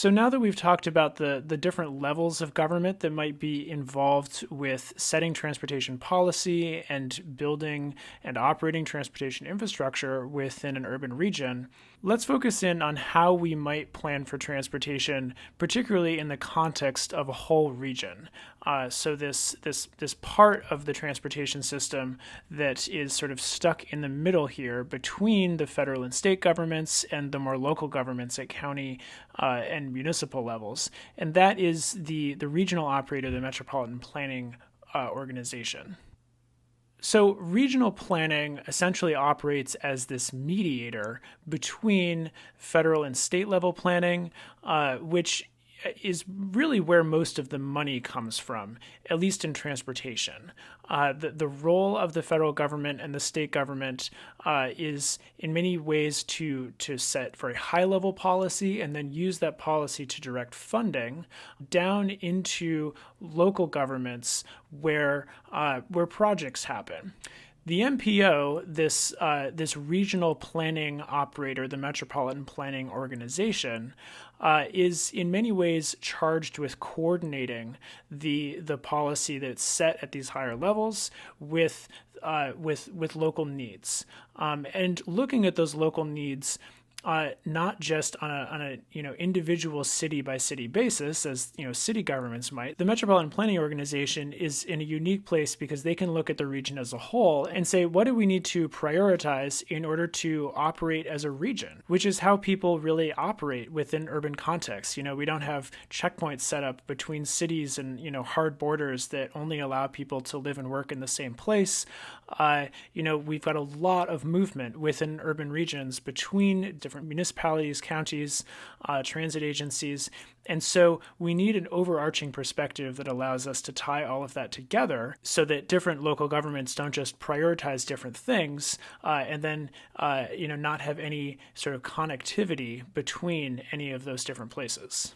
So now that we've talked about the different levels of government that might be involved with setting transportation policy and building and operating transportation infrastructure within an urban region, let's focus in on how we might plan for transportation, particularly in the context of a whole region. So this part of the transportation system that is sort of stuck in the middle here between the federal and state governments and the more local governments at county and municipal levels, and that is the regional operator, the metropolitan planning organization. So, regional planning essentially operates as this mediator between federal and state level planning, which is really where most of the money comes from, at least in transportation. The role of the federal government and the state government is in many ways to set very high level policy and then use that policy to direct funding down into local governments where projects happen. The MPO, this regional planning operator, the Metropolitan Planning Organization, is in many ways charged with coordinating the policy that's set at these higher levels with local needs, and looking at those local needs. Not just on a individual city by city basis, as city governments might. The Metropolitan Planning Organization is in a unique place because they can look at the region as a whole and say, what do we need to prioritize in order to operate as a region? Which is how people really operate within urban contexts. We don't have checkpoints set up between cities and hard borders that only allow people to live and work in the same place. We've got a lot of movement within urban regions between different municipalities, counties, transit agencies. And so we need an overarching perspective that allows us to tie all of that together so that different local governments don't just prioritize different things and then not have any sort of connectivity between any of those different places.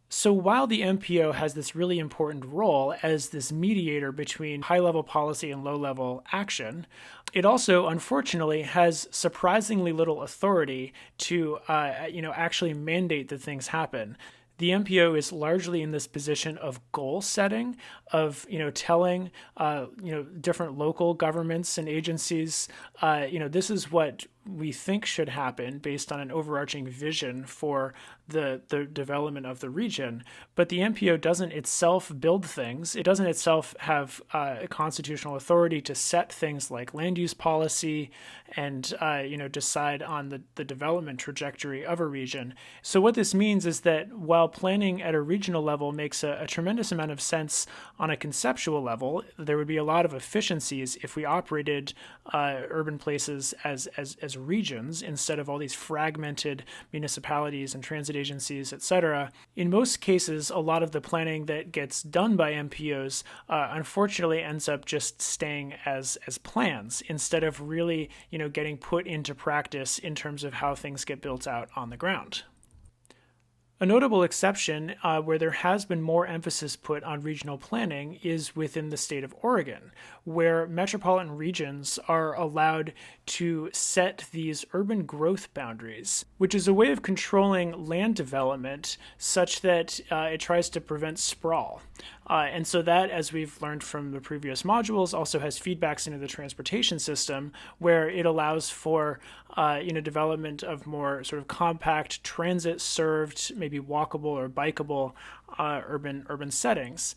So while the MPO has this really important role as this mediator between high-level policy and low-level action, it also, unfortunately, has surprisingly little authority to, actually mandate that things happen. The MPO is largely in this position of goal setting, of telling different local governments and agencies, this is what we think should happen based on an overarching vision for the development of the region. But the MPO doesn't itself build things. It doesn't itself have a constitutional authority to set things like land use policy and decide on the development trajectory of a region. So what this means is that while planning at a regional level makes a tremendous amount of sense on a conceptual level, there would be a lot of efficiencies if we operated urban places as regions instead of all these fragmented municipalities and transit agencies, etc. In most cases, a lot of the planning that gets done by MPOs unfortunately ends up just staying as plans instead of really getting put into practice in terms of how things get built out on the ground. A notable exception where there has been more emphasis put on regional planning is within the state of Oregon, where metropolitan regions are allowed to set these urban growth boundaries, which is a way of controlling land development such that it tries to prevent sprawl. And so that, as we've learned from the previous modules, also has feedbacks into the transportation system where it allows for development of more sort of compact transit-served, maybe walkable or bikeable urban settings.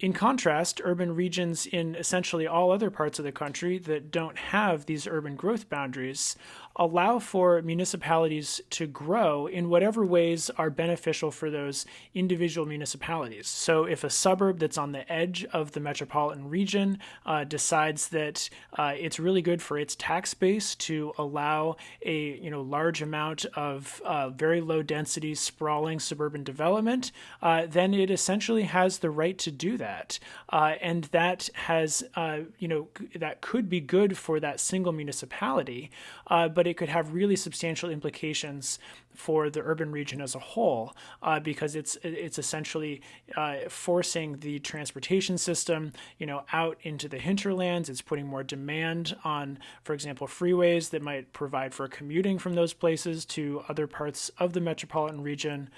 In contrast, urban regions in essentially all other parts of the country that don't have these urban growth boundaries allow for municipalities to grow in whatever ways are beneficial for those individual municipalities. So if a suburb that's on the edge of the metropolitan region decides that it's really good for its tax base to allow a large amount of very low density sprawling suburban development, then it essentially has the right to do that. And that has, that could be good for that single municipality, but it could have really substantial implications for the urban region as a whole, because it's essentially forcing the transportation system, out into the hinterlands. It's putting more demand on, for example, freeways that might provide for commuting from those places to other parts of the metropolitan region.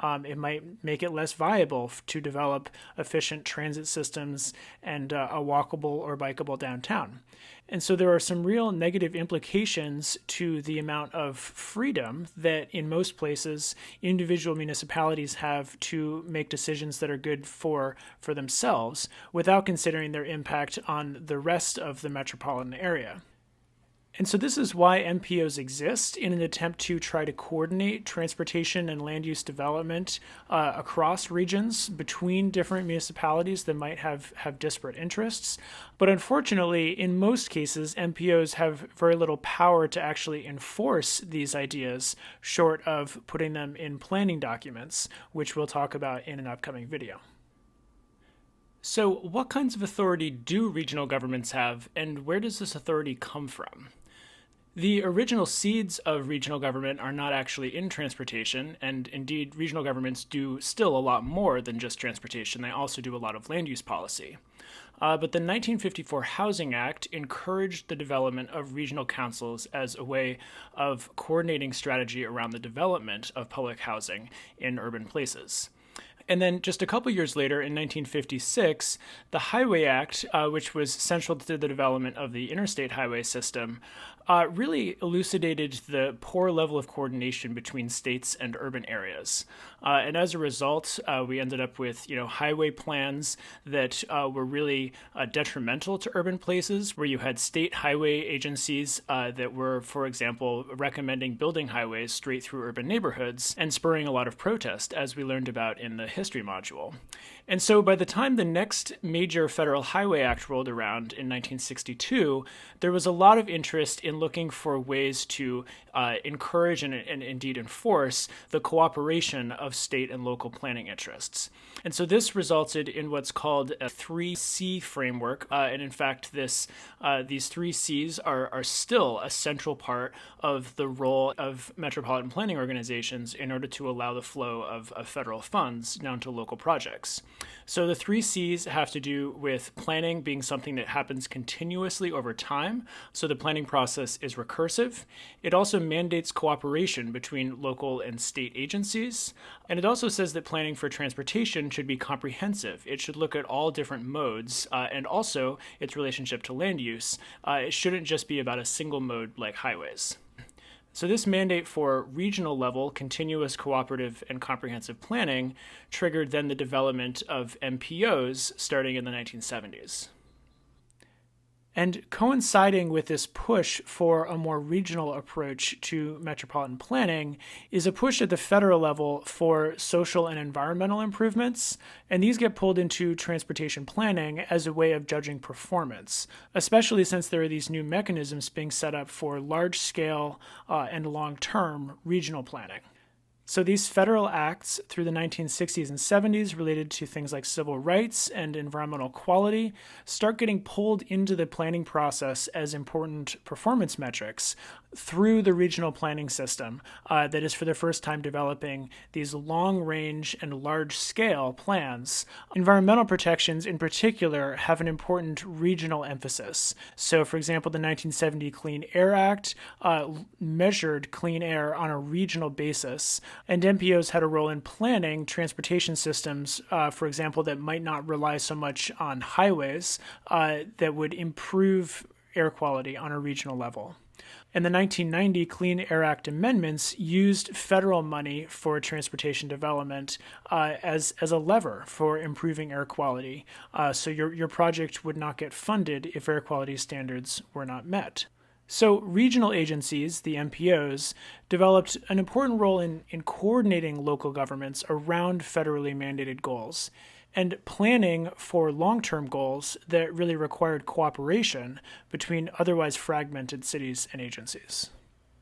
It might make it less viable to develop efficient transit systems and a walkable or bikeable downtown. And so there are some real negative implications to the amount of freedom that in most places individual municipalities have to make decisions that are good for themselves without considering their impact on the rest of the metropolitan area. And so this is why MPOs exist, in an attempt to try to coordinate transportation and land use development across regions between different municipalities that might have disparate interests. But unfortunately, in most cases, MPOs have very little power to actually enforce these ideas, short of putting them in planning documents, which we'll talk about in an upcoming video. So what kinds of authority do regional governments have, and where does this authority come from? The original seeds of regional government are not actually in transportation, and indeed regional governments do still a lot more than just transportation. They also do a lot of land use policy. But the 1954 Housing Act encouraged the development of regional councils as a way of coordinating strategy around the development of public housing in urban places. And then just a couple years later, in 1956, the Highway Act, which was central to the development of the interstate highway system, really elucidated the poor level of coordination between states and urban areas. And as a result, we ended up with highway plans that were really detrimental to urban places, where you had state highway agencies that were, for example, recommending building highways straight through urban neighborhoods and spurring a lot of protest, as we learned about in the history module. And so by the time the next major Federal Highway Act rolled around in 1962, there was a lot of interest in looking for ways to encourage and indeed enforce the cooperation of state and local planning interests. And so this resulted in what's called a 3C framework. And in fact, these 3 Cs are still a central part of the role of metropolitan planning organizations in order to allow the flow of federal funds down to local projects. So the 3 Cs have to do with planning being something that happens continuously over time. So the planning process is recursive. It also mandates cooperation between local and state agencies. And it also says that planning for transportation should be comprehensive. It should look at all different modes and also its relationship to land use. It shouldn't just be about a single mode like highways. So this mandate for regional level, continuous, cooperative, and comprehensive planning triggered then the development of MPOs starting in the 1970s. And coinciding with this push for a more regional approach to metropolitan planning is a push at the federal level for social and environmental improvements, and these get pulled into transportation planning as a way of judging performance, especially since there are these new mechanisms being set up for large-scale and long-term regional planning. So these federal acts through the 1960s and 70s related to things like civil rights and environmental quality start getting pulled into the planning process as important performance metrics through the regional planning system that is for the first time developing these long-range and large-scale plans. Environmental protections in particular have an important regional emphasis. So for example, the 1970 Clean Air Act measured clean air on a regional basis. And MPOs had a role in planning transportation systems, for example, that might not rely so much on highways, that would improve air quality on a regional level. And the 1990 Clean Air Act amendments used federal money for transportation development as a lever for improving air quality. So your project would not get funded if air quality standards were not met. So regional agencies, the MPOs, developed an important role in coordinating local governments around federally mandated goals and planning for long-term goals that really required cooperation between otherwise fragmented cities and agencies.